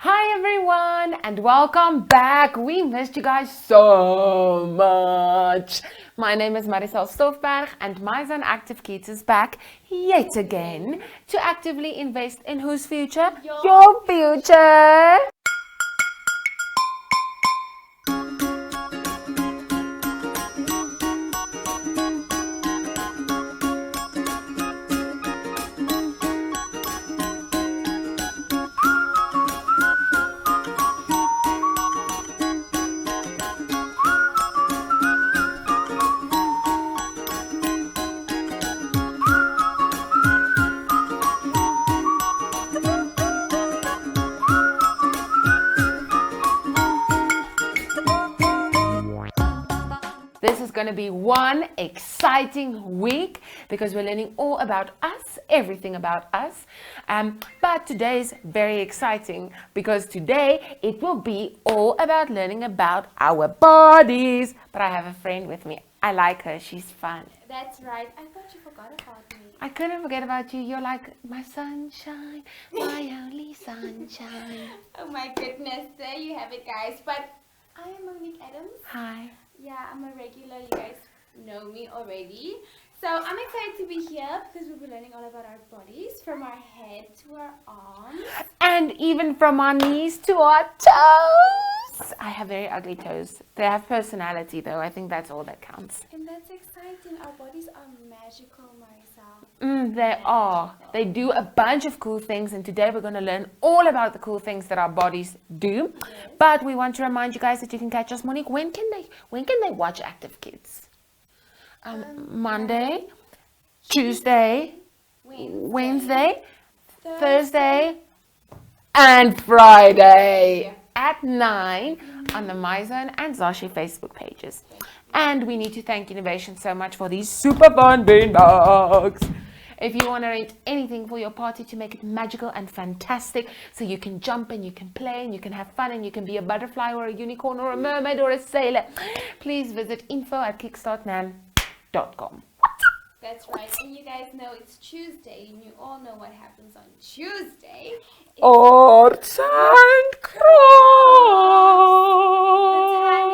Hi everyone and welcome back. We missed you guys so much. My name is Marisol Stofberg and my son Active Kids is back yet again to actively invest in whose future? Your future. This is going to be one exciting week because we're learning all about us, everything about us. But today's very exciting because today it will be all about learning about our bodies. But I have a friend with me. I like her. She's fun. That's right. I thought you forgot about me. I couldn't forget about you. You're like my sunshine, my only sunshine. Oh my goodness. There you have it, guys. But I am Monique Adams. Hi. Yeah, I'm a regular. You guys know me already. So I'm excited to be here because we'll be learning all about our bodies from our head to our arms. And even from our knees to our toes. I have very ugly toes. They have personality though. I think that's all that counts. And that's exciting. Our bodies are magical, Marisol. They are. They do a bunch of cool things, and today we're going to learn all about the cool things that our bodies do. Yes. But we want to remind you guys that you can catch us, Monique. When can they watch Active Kids? Monday, Tuesday, Wednesday, Thursday, and Friday at 9 on the Zoey and Zoshy Facebook pages. And we need to thank Innovation so much for these super fun beanbags. If you want to arrange anything for your party to make it magical and fantastic, so you can jump and you can play and you can have fun and you can be a butterfly or a unicorn or a mermaid or a sailor, please visit info@kickstartnam.com. That's right. And you guys know it's Tuesday, and you all know what happens on Tuesday. Arts and crafts. The time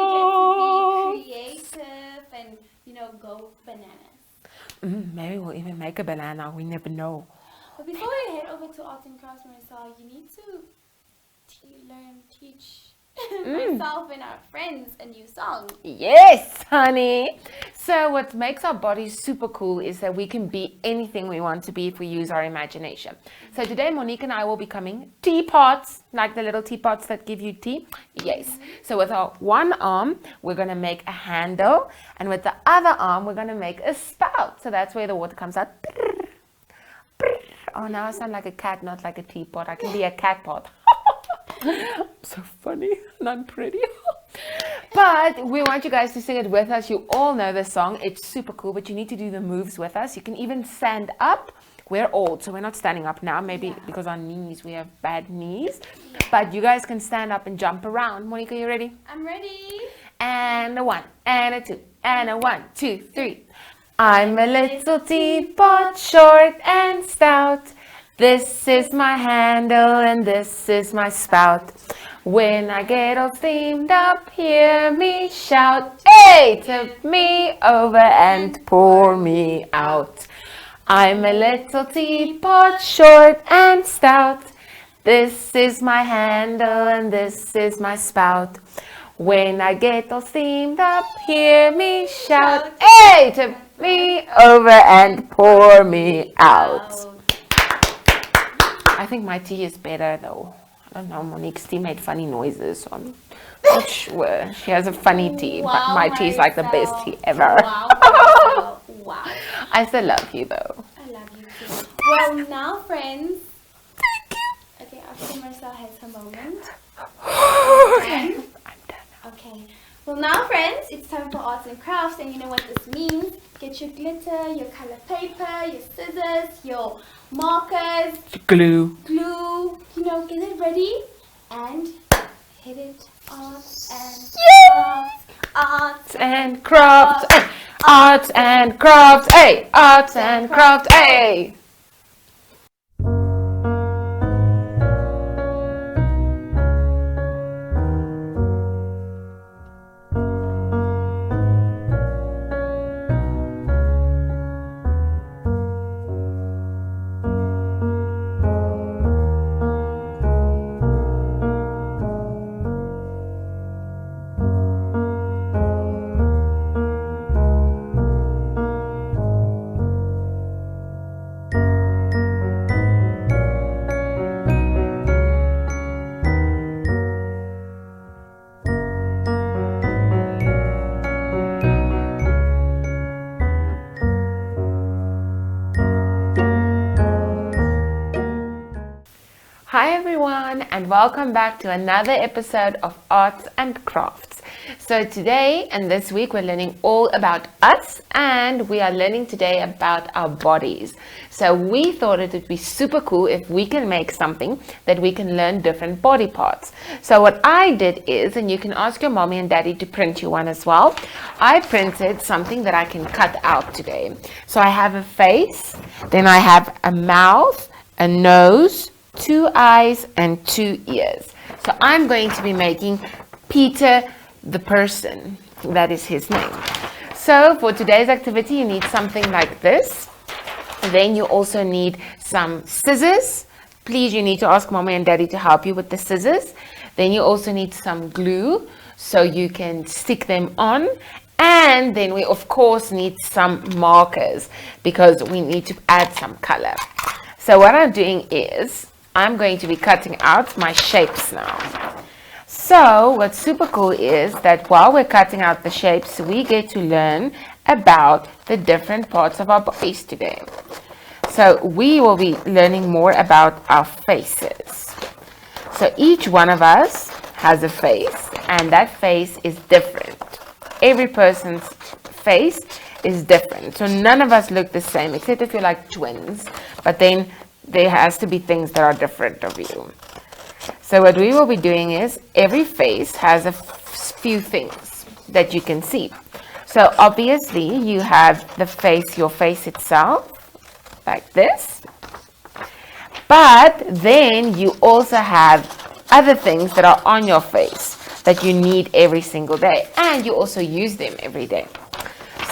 we get to be creative and, go bananas. Maybe we'll even make a banana. We never know. But before we head over to arts and crafts, Marisol, you need to teach myself and our friends a new song. Yes, honey. So what makes our bodies super cool is that we can be anything we want to be if we use our imagination. So today Monique and I will be becoming teapots, like the little teapots that give you tea. Yes. So with our one arm, we're going to make a handle, and with the other arm, we're going to make a spout. So that's where the water comes out. Oh, now I sound like a cat, not like a teapot. I can be a cat pot. So funny and I'm pretty. But we want you guys to sing it with us. You all know the song. It's super cool, but you need to do the moves with us. You can even stand up. We're old, so we're not standing up now, maybe because our knees, we have bad knees. But you guys can stand up and jump around. Monica, you ready? I'm ready. And a 1, and a 2, and a 1, 2, 3. I'm a little teapot, short and stout. This is my handle and this is my spout. When I get all steamed up, hear me shout, hey, tip me over and pour me out. I'm a little teapot, short and stout. This is my handle and this is my spout. When I get all steamed up, hear me shout, hey, tip me over and pour me out. I think my tea is better though. I don't know, Monique's tea made funny noises, so I'm not sure. She has a funny tea, but my tea is like the best tea ever. Wow. Wow. I still love you though. I love you too. Well, now, friends. Thank you. Okay, after Marisol has her moment. Okay, I'm done. Okay. Well, now, friends, it's time for arts and crafts, and you know what this means. Get your glitter, your color paper, your scissors, your markers, Glue. Get it ready and hit it arts and Arts and crafts. Arts and crafts. Hey, arts and crafts. Hey. everyone, and welcome back to another episode of Arts and Crafts. So today and this week we're learning all about us, and we are learning today about our bodies. So we thought it would be super cool if we can make something that we can learn different body parts. So what I did is, and you can ask your mommy and daddy to print you one as well, I printed something that I can cut out today. So I have a face, then I have a mouth, a nose, 2 eyes, and 2 ears. So I'm going to be making Peter the person. That is his name. So for today's activity, you need something like this. Then you also need some scissors. Please, you need to ask mommy and daddy to help you with the scissors. Then you also need some glue so you can stick them on. And then we of course need some markers because we need to add some color. So what I'm doing is I'm going to be cutting out my shapes now. So what's super cool is that while we're cutting out the shapes, we get to learn about the different parts of our bodies today. So we will be learning more about our faces. So each one of us has a face, and that face is different. Every person's face is different. So none of us look the same, except if you're like twins. But then there has to be things that are different of you. So what we will be doing is every face has a few things that you can see. So obviously you have the face, your face itself, like this. But then you also have other things that are on your face that you need every single day, and you also use them every day.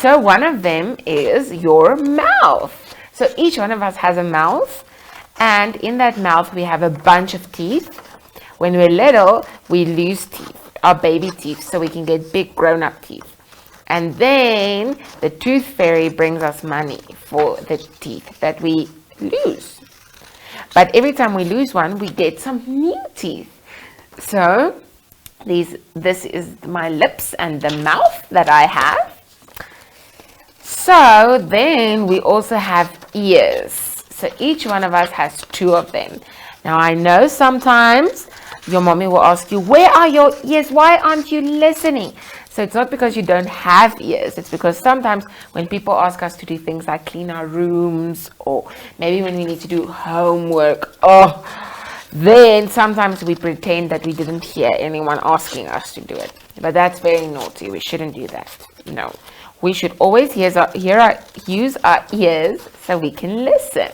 So one of them is your mouth. So each one of us has a mouth, and in that mouth we have a bunch of teeth. When we're little, we lose teeth, our baby teeth, so we can get big grown-up teeth. And then the tooth fairy brings us money for the teeth that we lose. But every time we lose one, we get some new teeth. So this is my lips and the mouth that I have. So then we also have ears. So each one of us has 2 of them. Now I know sometimes your mommy will ask you, where are your ears? Why aren't you listening? So it's not because you don't have ears. It's because sometimes when people ask us to do things like clean our rooms, or maybe when we need to do homework, then sometimes we pretend that we didn't hear anyone asking us to do it. But that's very naughty. We shouldn't do that. No. We should always use our ears so we can listen.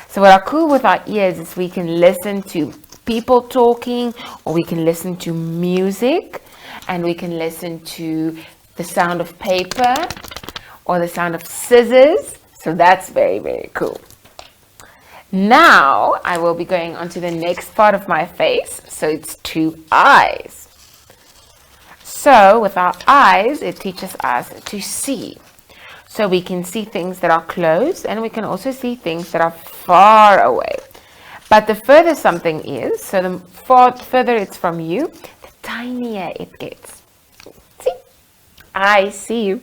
So what are cool with our ears is we can listen to people talking, or we can listen to music, and we can listen to the sound of paper or the sound of scissors. So that's very, very cool. Now I will be going on to the next part of my face. So it's 2 eyes. So with our eyes, it teaches us to see. So we can see things that are close, and we can also see things that are far away. But the further something is, so the further it's from you, the tinier it gets. See? I see you.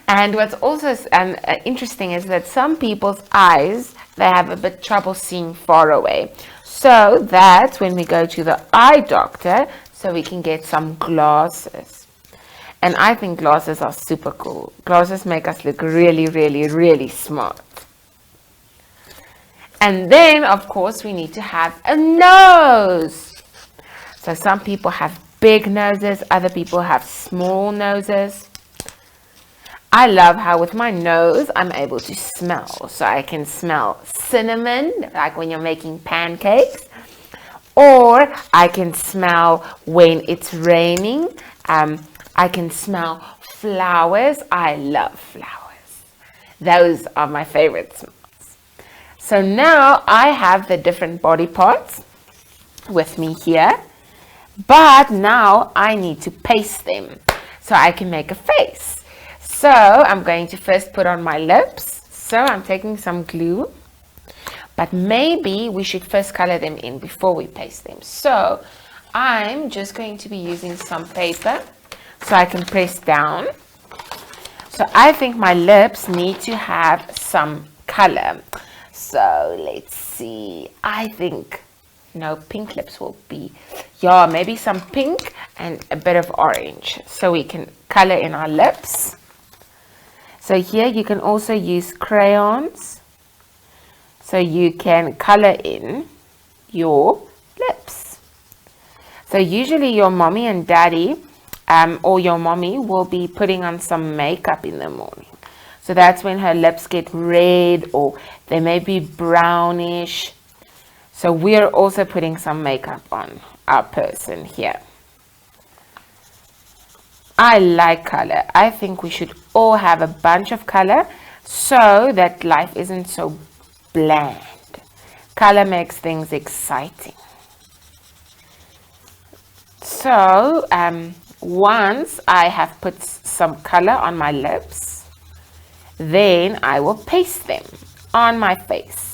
And what's also interesting is that some people's eyes, they have a bit trouble seeing far away. So that's when we go to the eye doctor, so we can get some glasses. And I think glasses are super cool. Glasses make us look really, really, really smart. And then, of course, we need to have a nose. So some people have big noses, other people have small noses. I love how with my nose, I'm able to smell. So I can smell cinnamon, like when you're making pancakes. Or I can smell when it's raining. I can smell flowers. I love flowers. Those are my favorite smells. So now I have the different body parts with me here, but now I need to paste them so I can make a face. So I'm going to first put on my lips. So I'm taking some glue, but maybe we should first color them in before we paste them. So I'm just going to be using some paper so I can press down. So I think my lips need to have some color. So let's see. I think No, pink lips will be, yeah, maybe some pink and a bit of orange, so we can color in our lips. So here you can also use crayons, so you can color in your lips. So usually your mommy and daddy or your mommy will be putting on some makeup in the morning. So that's when her lips get red or they may be brownish. So we're also putting some makeup on our person here. I like color. I think we should all have a bunch of color so that life isn't so bland. Color makes things exciting. So once I have put some color on my lips, then I will paste them on my face.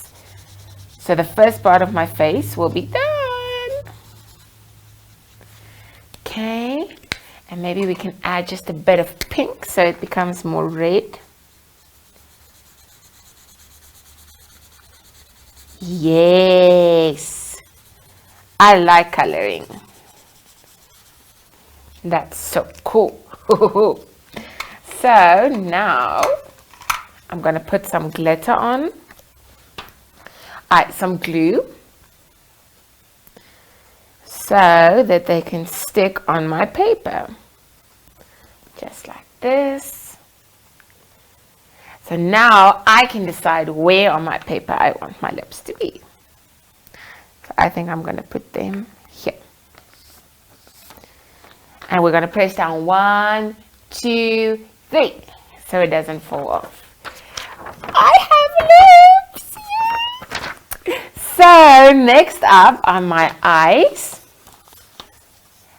So the first part of my face will be done. Okay, and maybe we can add just a bit of pink so it becomes more red. Yes, I like coloring. That's so cool. So now I'm going to put some glitter on. Some glue so that they can stick on my paper. Just like this. So now I can decide where on my paper I want my lips to be. So I think I'm going to put them here. And we're going to press down 1, 2, 3 so it doesn't fall off. I have lips! Yeah. So next up are my eyes.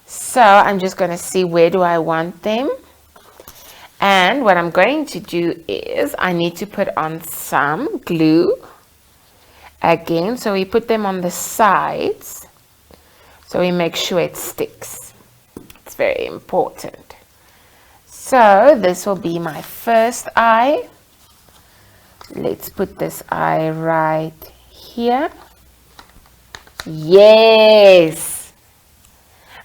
So I'm just going to see where do I want them. And what I'm going to do is I need to put on some glue again. So we put them on the sides so we make sure it sticks. It's very important. So this will be my first eye. Let's put this eye right here. Yes!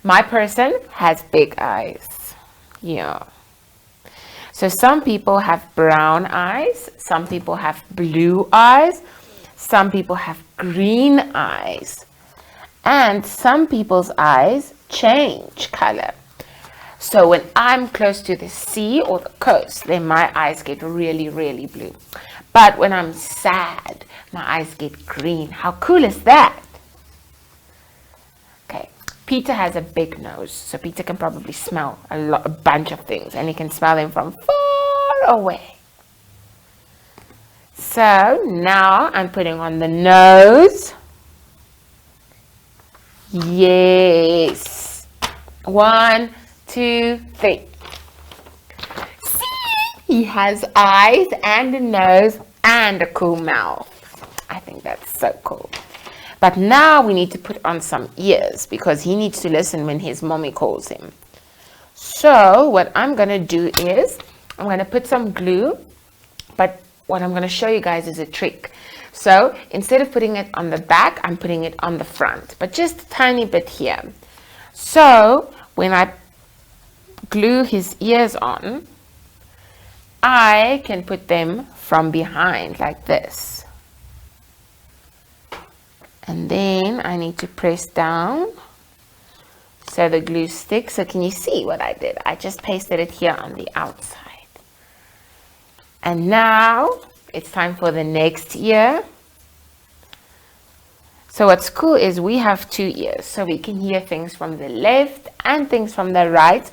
My person has big eyes. Yeah. So some people have brown eyes, some people have blue eyes, some people have green eyes, and some people's eyes change color. So when I'm close to the sea or the coast, then my eyes get really, really blue. But when I'm sad, my eyes get green. How cool is that? Okay, Peter has a big nose, so Peter can probably smell a bunch of things, and he can smell them from far away. So now I'm putting on the nose. Yes. 1, 2, 3. See? He has eyes and a nose and a cool mouth. I think that's so cool. But now we need to put on some ears because he needs to listen when his mommy calls him. So what I'm going to do is I'm going to put some glue, but what I'm going to show you guys is a trick. So instead of putting it on the back, I'm putting it on the front, but just a tiny bit here. So when I glue his ears on, I can put them from behind like this. And then I need to press down so the glue sticks. So can you see what I did? I just pasted it here on the outside. And now it's time for the next ear. So what's cool is we have 2 ears, so we can hear things from the left and things from the right,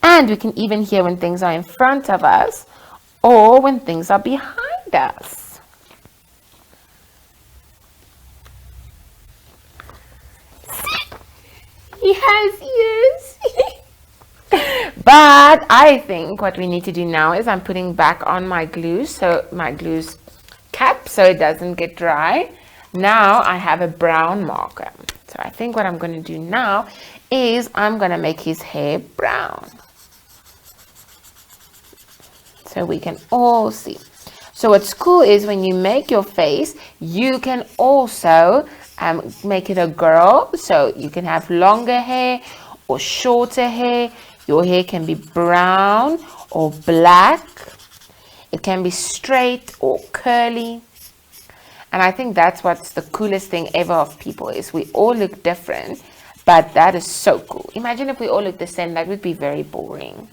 and we can even hear when things are in front of us or when things are behind us. He has ears. But I think what we need to do now is I'm putting back on my glue, so my glue's cap so it doesn't get dry. Now I have a brown marker. So I think what I'm going to do now is I'm going to make his hair brown. So we can all see. So what's cool is when you make your face, you can also make it a girl, so you can have longer hair or shorter hair. Your hair can be brown or black. It can be straight or curly. And I think that's what's the coolest thing ever of people, is we all look different, but that is so cool. Imagine if we all looked the same, that would be very boring.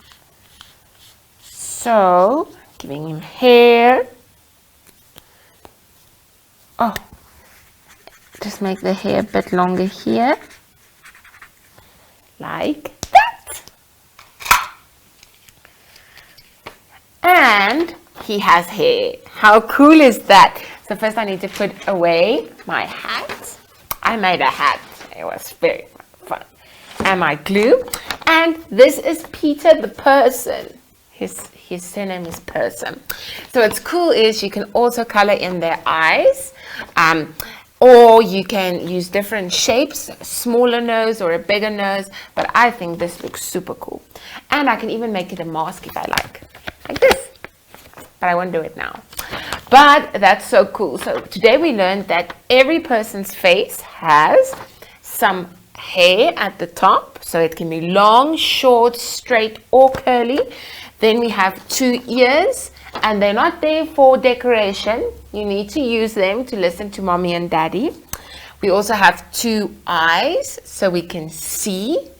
So, giving him hair. Oh, just make the hair a bit longer here. Like that. And he has hair. How cool is that? So first I need to put away my hat. I made a hat. It was very fun. And my glue. And this is Peter the person. His surname is Person. So what's cool is you can also color in their eyes. Or you can use different shapes, a smaller nose or a bigger nose. But I think this looks super cool. And I can even make it a mask if I like this. But I won't do it now. But that's so cool. So today we learned that every person's face has some hair at the top. So it can be long, short, straight, or curly. Then we have 2 ears, and they're not there for decoration. You need to use them to listen to mommy and daddy. We also have 2 eyes, so we can see.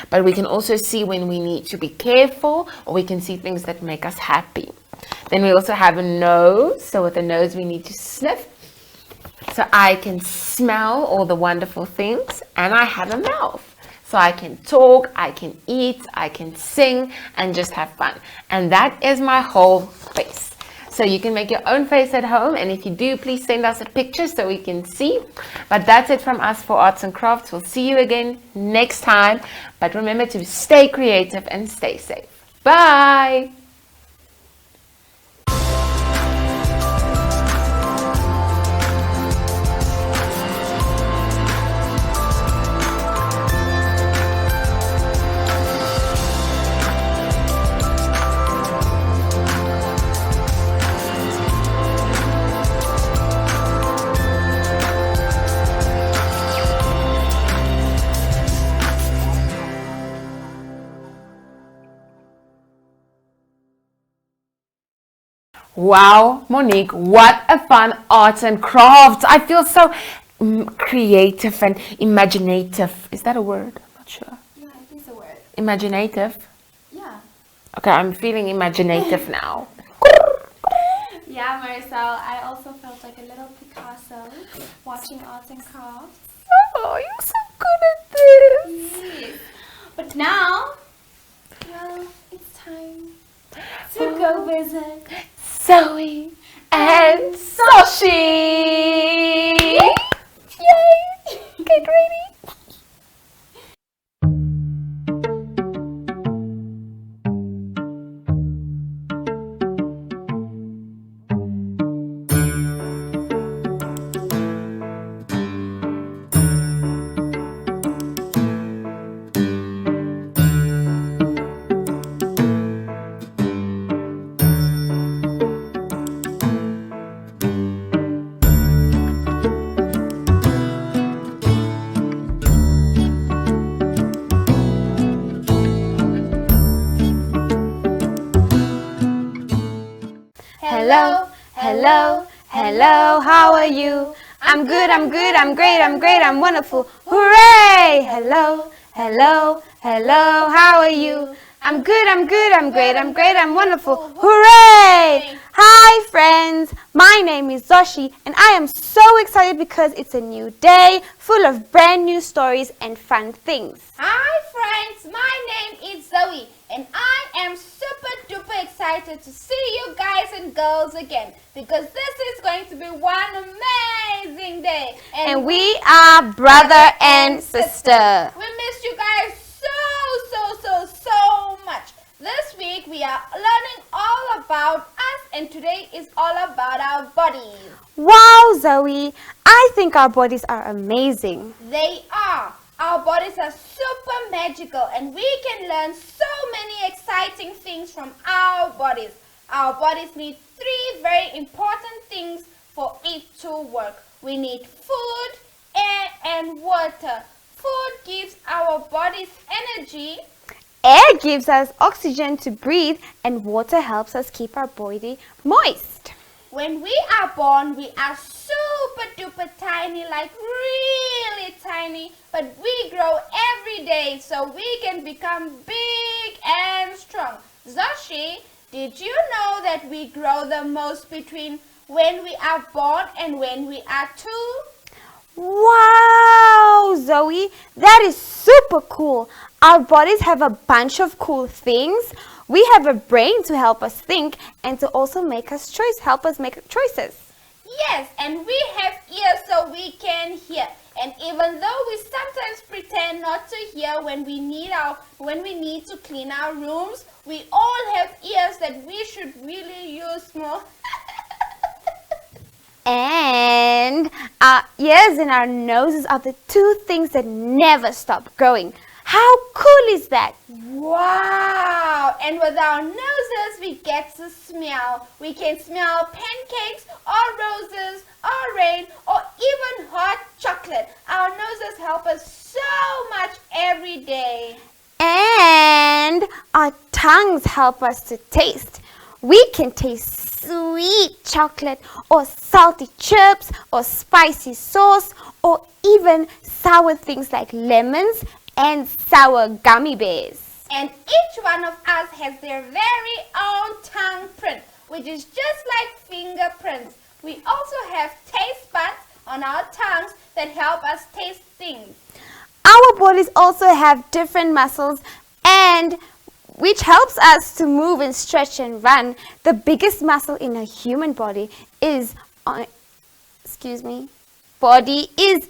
But we can also see when we need to be careful, or we can see things that make us happy. Then we also have a nose. So with the nose, we need to sniff. So I can smell all the wonderful things. And I have a mouth. So I can talk, I can eat, I can sing, and just have fun. And that is my whole face. So you can make your own face at home. And if you do, please send us a picture so we can see. But that's it from us for Arts and Crafts. We'll see you again next time. But remember to stay creative and stay safe. Bye. Wow, Monique, what a fun arts and crafts. I feel so creative and imaginative. Is that a word? I'm not sure. Yeah, it is a word. Imaginative? Yeah. Okay, I'm feeling imaginative now. Yeah, Marisol, I also felt like a little Picasso watching arts and crafts. Oh, you're so good at this. Yes. But now, well, it's time to go visit Zoey and Zoshy. Yay! Get ready. Hello, hello, hello, how are you? I'm good, I'm great, I'm wonderful. Hooray! Hello, hello, hello, how are you? I'm good, I'm great, I'm wonderful. Hooray! Hi friends, my name is Zoshy and I am so excited because it's a new day full of brand new stories and fun things. Hi friends, my name is Zoe and I am super duper excited to see you guys and girls again because this is going to be one amazing day. And we are brother and sister. We miss you guys so much. This week we are learning all about us and today is all about our bodies. Wow, Zoe, I think our bodies are amazing. They are. Our bodies are super magical and we can learn so many exciting things from our bodies. Our bodies need 3 very important things for it to work. We need food, and water. Food gives our bodies energy. Air gives us oxygen to breathe, and water helps us keep our body moist. When we are born, we are super duper tiny, like really tiny, but we grow every day so we can become big and strong. Zoshy, did you know that we grow the most between when we are born and when we are 2? Wow, Zoe, that is super cool. Our bodies have a bunch of cool things. We have a brain to help us think and to also help us make choices. Yes, and we have ears so we can hear. And even though we sometimes pretend not to hear when we need to clean our rooms, we all have ears that we should really use more. And our ears and our noses are the 2 things that never stop growing. How cool is that? Wow! And with our noses, we get to smell. We can smell pancakes or roses or rain or even hot chocolate. Our noses help us so much every day. And our tongues help us to taste. We can taste sweet chocolate or salty chips or spicy sauce or even sour things like lemons and sour gummy bears. And each one of us has their very own tongue print, which is just like fingerprints. We also have taste buds on our tongues that help us taste things. Our bodies also have different muscles and which helps us to move and stretch and run. The biggest muscle in a human body is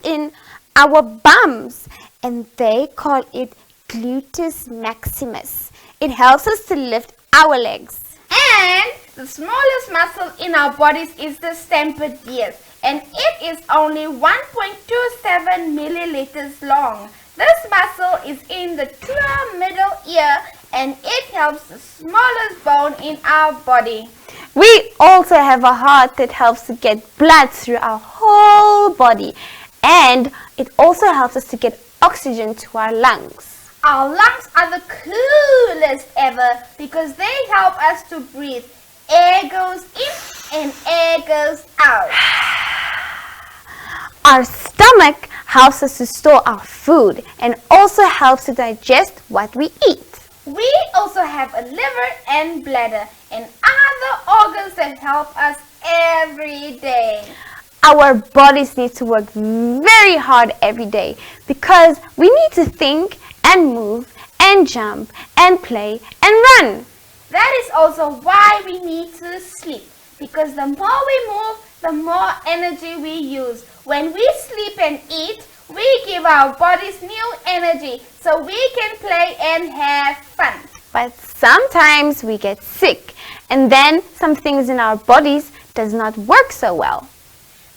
in our bums, and they call it gluteus maximus. It helps us to lift our legs. And the smallest muscle in our bodies is the stapedius, and it is only 1.27 milliliters long. This muscle is in the true middle ear, and it helps the smallest bone in our body. We also have a heart that helps to get blood through our whole body, and it also helps us to get oxygen to our lungs. Our lungs are the coolest ever because they help us to breathe. Air goes in and air goes out. Our stomach helps us to store our food and also helps to digest what we eat. We also have a liver and bladder and other organs that help us every day. Our bodies need to work very hard every day because we need to think and move and jump and play and run. That is also why we need to sleep, because the more we move, the more energy we use. When we sleep and eat, we give our bodies new energy so we can play and have fun. But sometimes we get sick and then some things in our bodies does not work so well.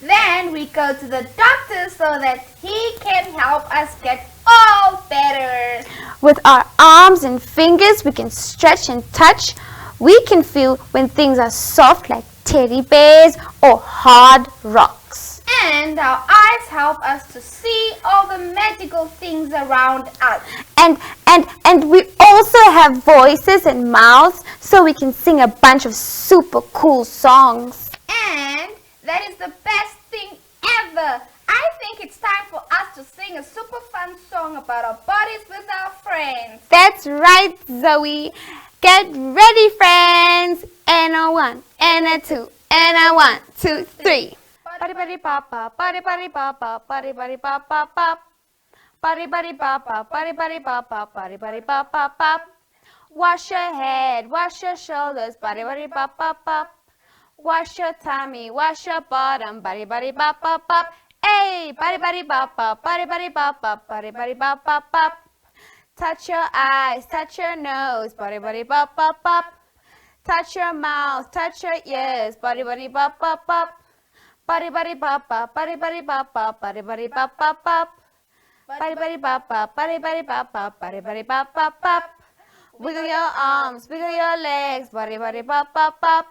Then we go to the doctor so that he can help us get all better. With our arms and fingers, we can stretch and touch. We can feel when things are soft like teddy bears or hard rocks. And our eyes help us to see all the magical things around us. And we also have voices and mouths so we can sing a bunch of super cool songs. And that is the best thing ever. I think it's time for us to sing a super fun song about our bodies with our friends. That's right, Zoe. Get ready, friends. And a 1, and a 2, and a 1, 2, 3. Body body papa, body body papa, body body papa pop. Body body papa, body body papa, body body papa pop. Wash your head, wash your shoulders, body body papa pop. Wash your tummy, wash your bottom, body body papa pop. Hey, body body papa, body body papa, body body papa pop. Touch your eyes, touch your nose, body body papa pop. Touch your mouth, touch your ears, body body papa pop. Body body papa, body body papa, body body papa pop. Body body papa, body body papa, body body papa pop. Wiggle your arms, wiggle your legs, body body papa pop.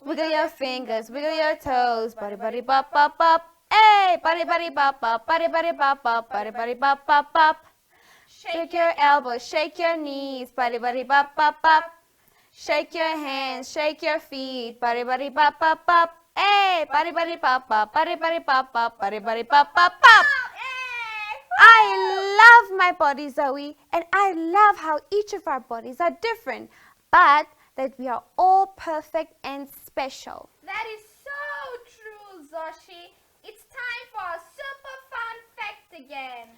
Wiggle your fingers, wiggle your toes, body body papa pop. Hey, buddy, buddy, bop, bop, buddy, buddy, bop, bop, buddy, buddy, bop, bop, bop. Shake your elbows, shake your knees, buddy, buddy, bop, bop, bop. Shake your hands, shake your feet, buddy, buddy, bop, bop, bop. Hey, buddy, buddy, bop, bop, buddy, buddy, bop, bop, buddy, buddy, bop, bop, bop. I love my body, Zoe, and I love how each of our bodies are different, but that we are all perfect and special. That is so true, Zoshy. It's time for a super fun fact again.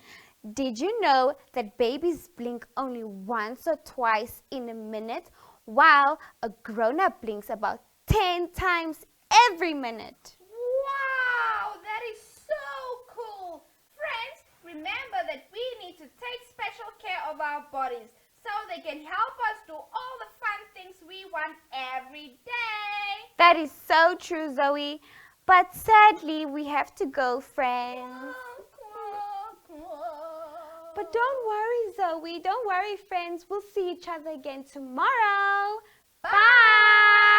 Did you know that babies blink only once or twice in a minute, while a grown-up blinks about 10 times every minute? Wow, that is so cool. Friends, remember that we need to take special care of our bodies so they can help us do all the fun things we want every day. That is so true, Zoe. But sadly, we have to go, friends. But don't worry, Zoe. Don't worry, friends. We'll see each other again tomorrow. Bye!